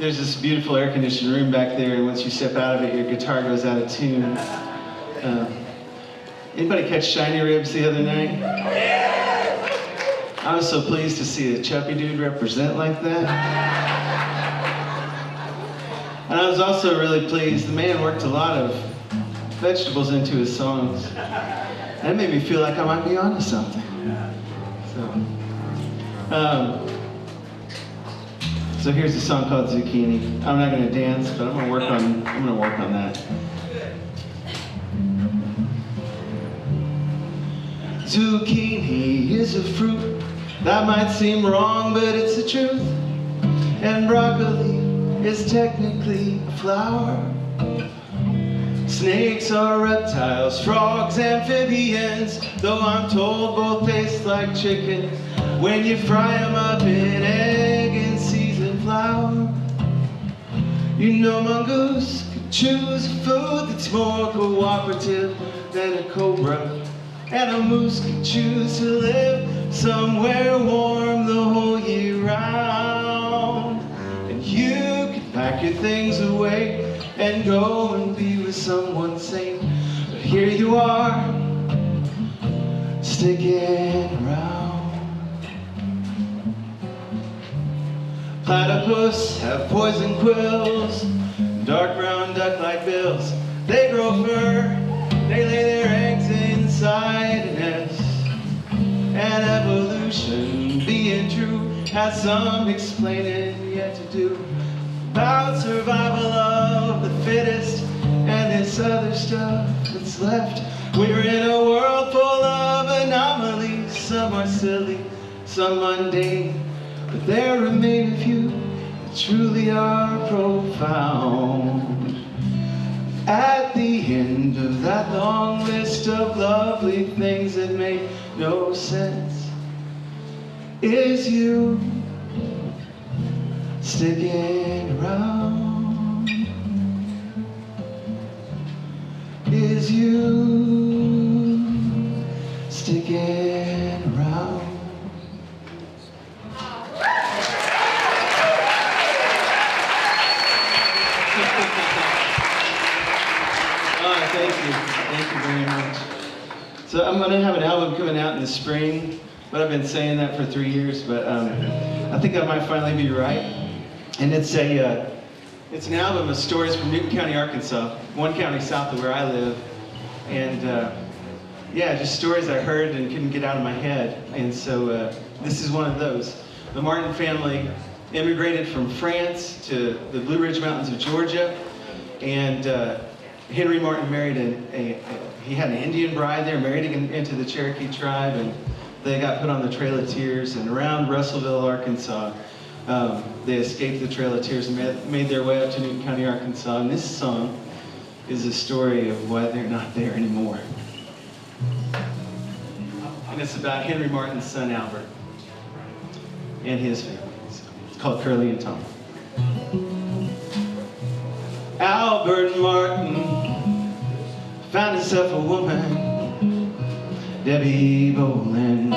there's this beautiful air-conditioned room back there, and once you step out of it, your guitar goes out of tune. Anybody catch Shiny Ribs the other night? I was so pleased to see a chubby dude represent like that. And I was also really pleased, the man worked a lot of vegetables into his songs. That made me feel like I might be onto something. So here's a song called Zucchini. I'm not going to dance, but I'm going to work on that. Zucchini is a fruit that might seem wrong, but it's the truth. And broccoli is technically a flower. Snakes are reptiles, frogs, amphibians, though I'm told both taste like chicken when you fry them up in egg and seasoned flour. You know mongoose could choose a food that's more cooperative than a cobra, and a moose could choose to live somewhere warm the whole year round. And you could pack your things away and go and be with someone sane, but here you are, sticking around. Platypus have poison quills, dark brown duck-like bills. They grow fur, they lay their eggs inside a nest. And evolution, being true, has some explaining yet to do about survival of the fittest and this other stuff that's left. We're in a world full of anomalies. Some are silly, some mundane, but there remain a few that truly are profound. At the end of that long list of lovely things that make no sense is you sticking around. Is you sticking around? Thank you very much. So I'm going to have an album coming out in the spring, but I've been saying that for 3 years, but I think I might finally be right. And it's an album of stories from Newton County, Arkansas, one county south of where I live. And yeah, just stories I heard and couldn't get out of my head. And so this is one of those. The Martin family immigrated from France to the Blue Ridge Mountains of Georgia, and Henry Martin married he had an Indian bride there, married into the Cherokee tribe, and they got put on the Trail of Tears. And around Russellville, Arkansas, they escaped the Trail of Tears and made their way up to Newton County, Arkansas. And this song is a story of why they're not there anymore. And it's about Henry Martin's son, Albert, and his family. So it's called Curly and Tom. Albert Martin found himself a woman, Debbie Bolin,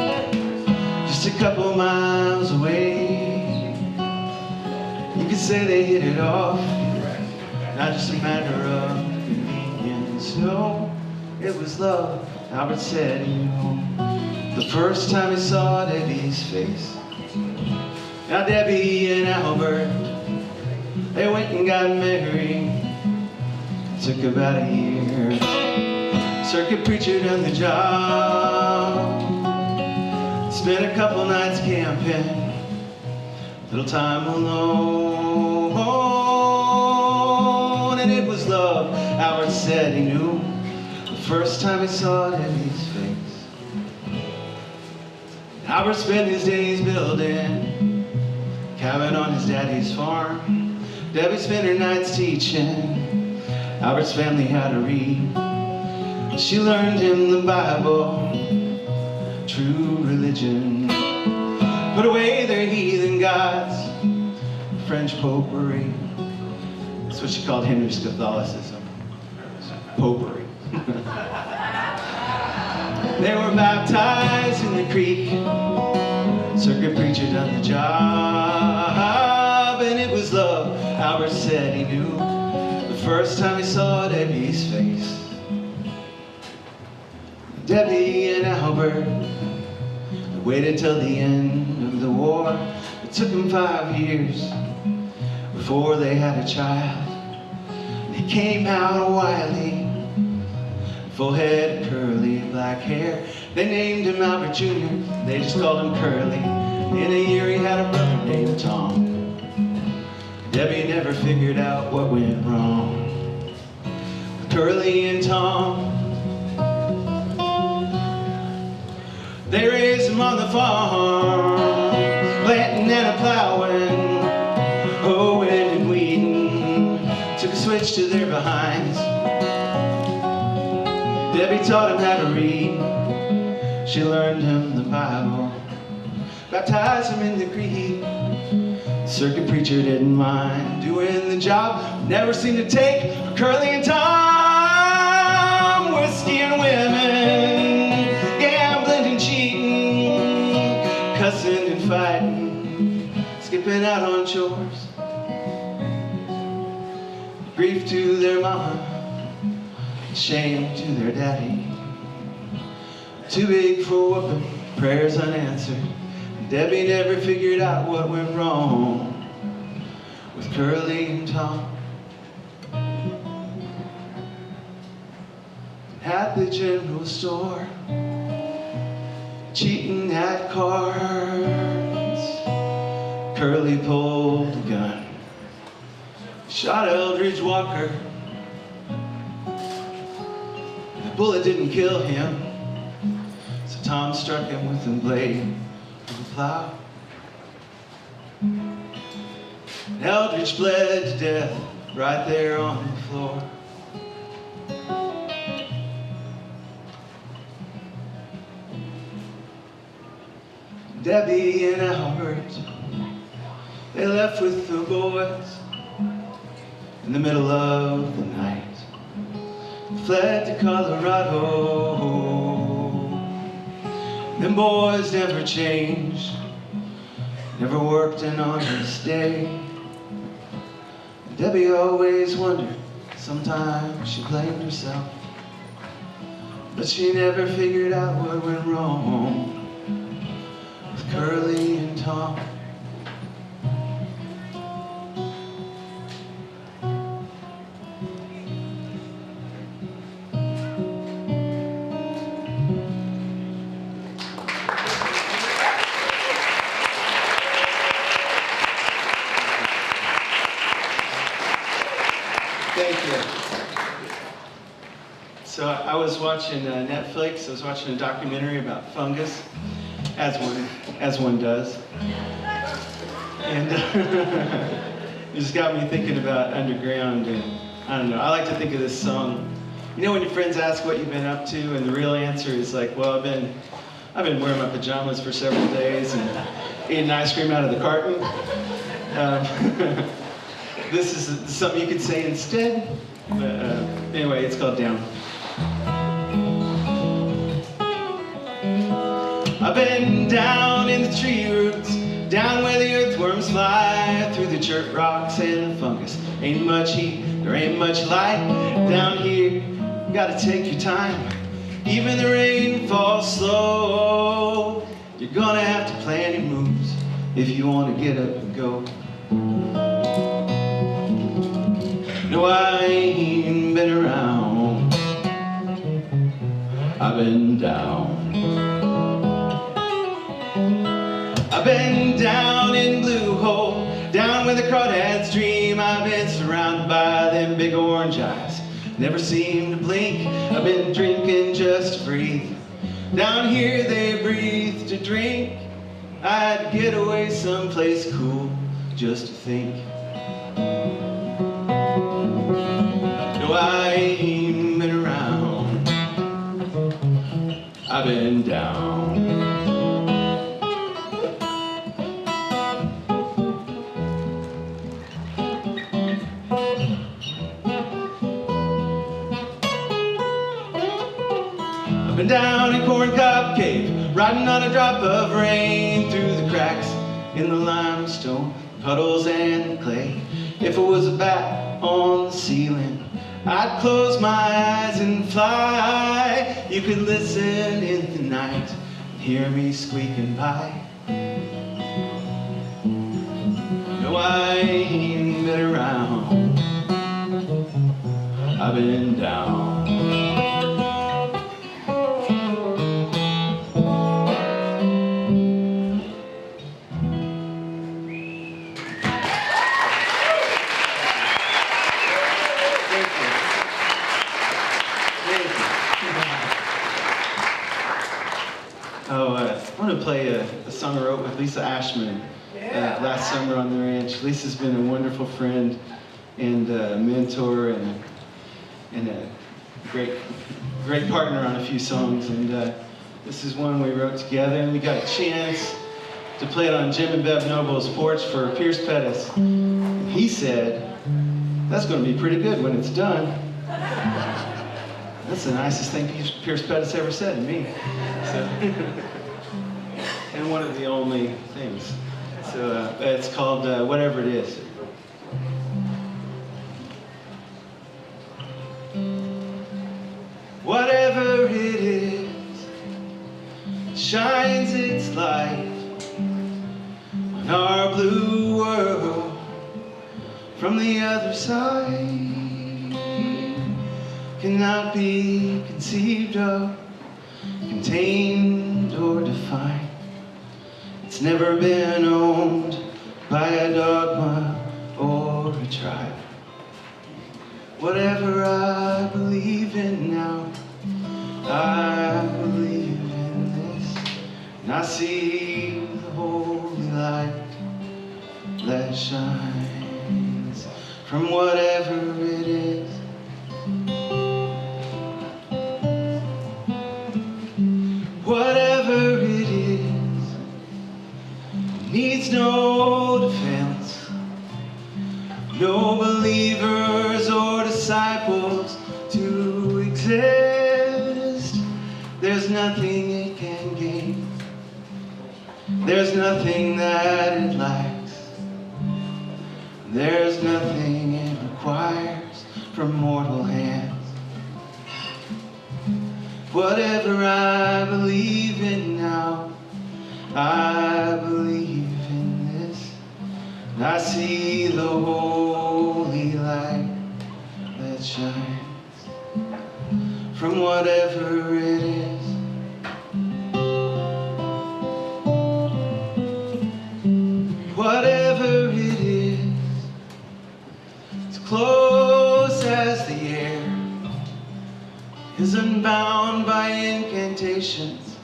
just a couple miles away. You could say they hit it off, not just a matter of convenience. No, it was love, Albert said he knew the first time he saw Debbie's face. Now Debbie and Albert, they went and got married. Took about a year. Circuit preacher done the job. Spent a couple nights camping. Little time alone. And it was love, Albert said he knew the first time he saw Debbie's face. Albert spent his days building cabin on his daddy's farm. Debbie spent her nights teaching Albert's family how to read. She learned him the Bible, true religion. Put away their heathen gods, French popery. That's what she called Henry's Catholicism, popery. They were baptized in the creek. Circuit preacher done the job, and it was love, first time he saw Debbie's face. Debbie and Albert waited till the end of the war. It took them 5 years before they had a child. And he came out wily, full head of curly black hair. They named him Albert Jr., they just called him Curly. In a year he had a brother named Tom. Debbie never figured out what went wrong with Curly and Tom. They raised him on the farm, planting and a plowing, hoeing and weeding, took a switch to their behinds. Debbie taught him how to read, she learned him the Bible, baptized him in the creed. The circuit preacher didn't mind doing the job, never seemed to take for Curly and Tom. Whiskey and women, gambling and cheating, cussing and fighting, skipping out on chores. Grief to their mama, shame to their daddy. Too big for whooping, prayers unanswered. Debbie never figured out what went wrong with Curly and Tom. At the general store, cheating at cards, Curly pulled a gun, shot Eldridge Walker. The bullet didn't kill him, so Tom struck him with a blade of a plow. Eldridge bled to death right there on the floor. Debbie and Albert, they left with the boys in the middle of the night, fled to Colorado. Them boys never changed, never worked an honest day. Debbie always wondered, sometimes she blamed herself, but she never figured out what went wrong with Curly and Tom. Thank you. So I was watching Netflix. I was watching a documentary about fungus, as one does, and it just got me thinking about underground. And I don't know. I like to think of this song. You know, when your friends ask what you've been up to, and the real answer is like, well, I've been wearing my pajamas for several days and eating ice cream out of the carton. This is something you could say instead, but anyway, it's called Down. I've been down in the tree roots, down where the earthworms fly, through the chert rocks and the fungus. Ain't much heat, there ain't much light down here. You gotta take your time, even the rain falls slow. You're gonna have to plan your moves if you want to get up and go. No, I ain't been around, I've been down. I've been down in Blue Hole, down where the crawdads dream. I've been surrounded by them big orange eyes, never seem to blink. I've been drinking just to breathe, down here they breathe to drink. I had to get away someplace cool just to think. No, I ain't been around, I've been down. I've been down in Corncob Cave, riding on a drop of rain, through the cracks in the limestone, puddles and clay. If it was a bat on the ceiling, I'd close my eyes and fly. You could listen in the night and hear me squeaking by. No, I ain't been around. I've been down. I want to play a song I wrote with Lisa Ashman last summer on the ranch. Lisa's been a wonderful friend and mentor and a great partner on a few songs. And this is one we wrote together, and we got a chance to play it on Jim and Bev Noble's porch for Pierce Pettis. And he said, "That's going to be pretty good when it's done." That's the nicest thing Pierce Pettis ever said to me. So, and one of the only things. So it's called Whatever It Is. Whatever it is shines its light on our blue world from the other side. Cannot be conceived of, contained or defined. It's never been owned by a dogma or a tribe. Whatever I believe in now, I believe in this, and I see the holy light that shines from whatever it is. Whatever it is, needs no defense, no believers or disciples to exist. There's nothing it can gain, there's nothing that it lacks, there's nothing it requires from mortal hands. Whatever I believe in now, I believe in this, and I see the holy light that shines from whatever it is. Whatever it is, it's close as the air, isn't bound by incantations,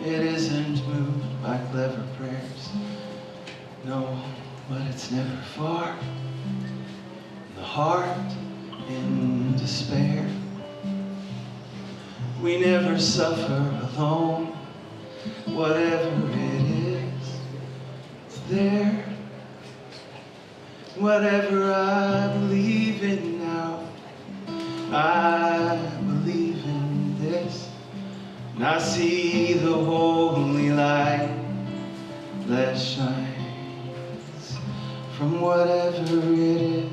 it isn't moved by clever prayers. No, but it's never far, the heart in despair. We never suffer alone, whatever it is, it's there. Whatever I believe in now, I believe in this, and I see the holy light that shines from whatever it is.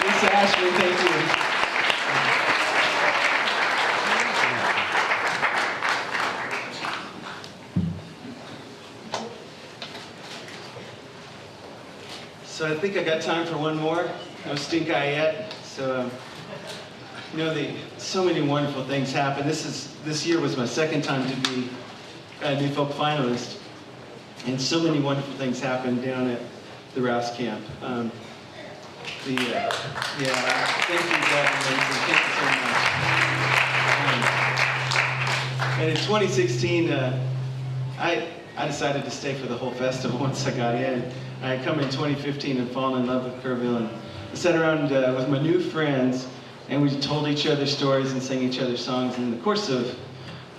Lisa Ashman, thank you. So I think I got time for one more. No stink eye yet. So, so many wonderful things happen. This year was my second time to be a New Folk finalist, and so many wonderful things happened down at the Rouse Camp. Thank you, Zach and Lacey. Thank you so much. And in 2016, I decided to stay for the whole festival once I got in. I had come in 2015 and fallen in love with Kerrville, and I sat around with my new friends, and we told each other stories and sang each other songs. And in the course of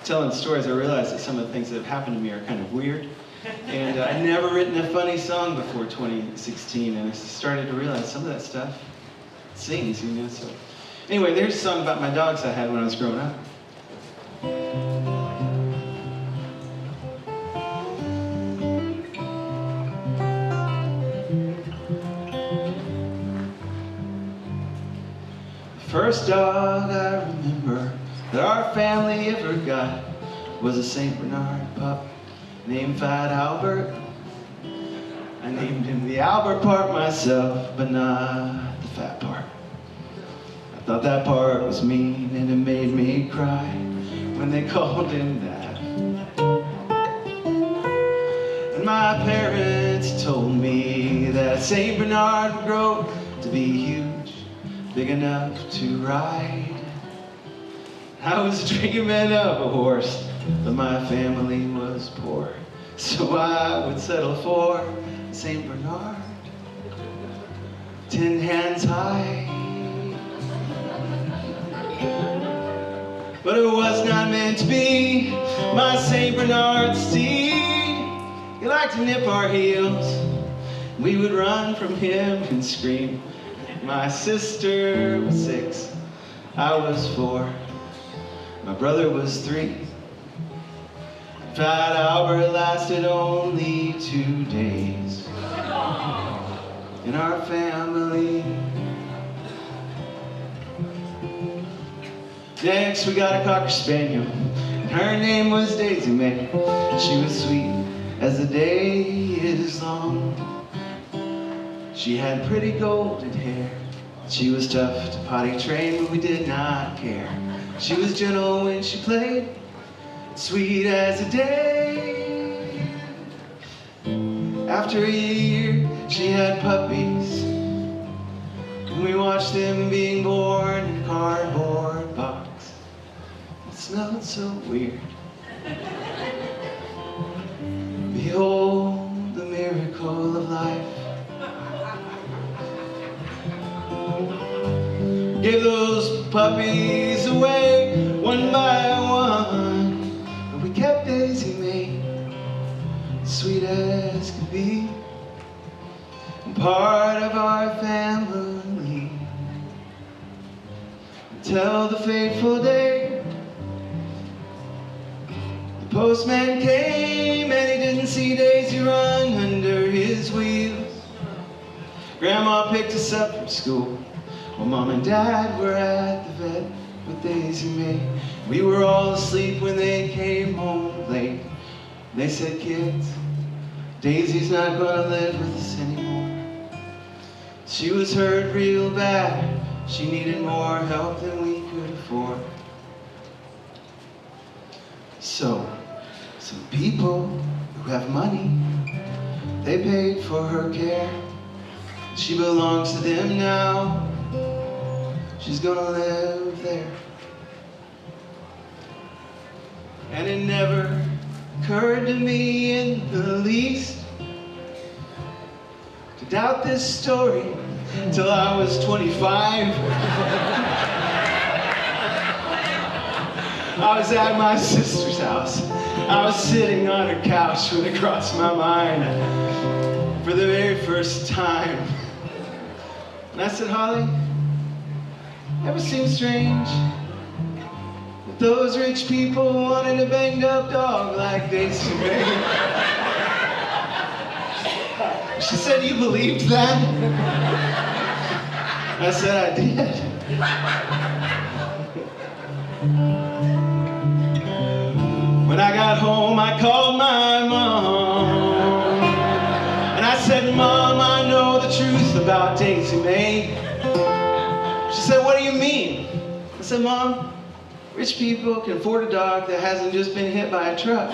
telling stories, I realized that some of the things that have happened to me are kind of weird. And I'd never written a funny song before 2016, and I started to realize some of that stuff sings, So Anyway, there's a song about my dogs I had when I was growing up. The first dog I remember that our family ever got was a St. Bernard pup named Fat Albert. I named him the Albert part myself, but not the fat part. I thought that part was mean and it made me cry when they called him that. And my parents told me that St. Bernard would grow to be huge, big enough to ride. I was dreaming of a horse, but my family was poor, so I would settle for St. Bernard, 10 hands high. But it was not meant to be my St. Bernard steed. He liked to nip our heels. We would run from him and scream. My sister was 6, I was 4, my brother was 3. Fat Albert lasted only 2 days in our family. Next we got a Cocker Spaniel, and her name was Daisy May. She was sweet as the day is long. She had pretty golden hair. She was tough to potty train, but we did not care. She was gentle when she played, sweet as a day. After a year, she had puppies, and we watched them being born in a cardboard box. It smelled so weird. Behold the miracle of life. Gave those puppies away one by one, but we kept Daisy May, sweet as could be, and part of our family, until the fateful day the postman came and he didn't see Daisy run under his wheels. Grandma picked us up from school while Mom and Dad were at the vet with Daisy May. We were all asleep when they came home late. They said, kids, Daisy's not gonna live with us anymore. She was hurt real bad. She needed more help than we could afford. So, some people who have money, they paid for her care. She belongs to them now. She's gonna live there. And it never occurred to me in the least to doubt this story till I was 25. I was at my sister's house. I was sitting on her couch when it crossed my mind for the very first time. And I said, Holly, ever seemed strange that those rich people wanted a banged up dog like Daisy May? She said, you believed that? I said, I did. When I got home, I called my mom. And I said, Mom, I know the truth about Daisy May. She said, what do you mean? I said, Mom, rich people can afford a dog that hasn't just been hit by a truck.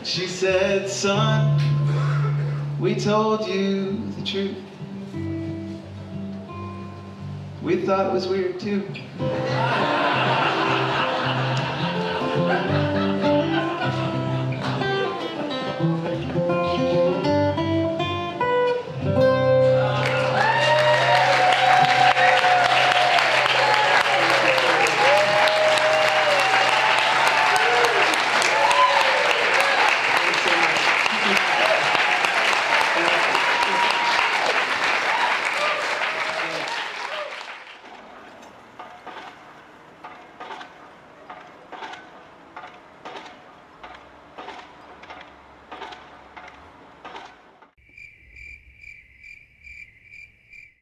She said, son, we told you the truth. We thought it was weird too.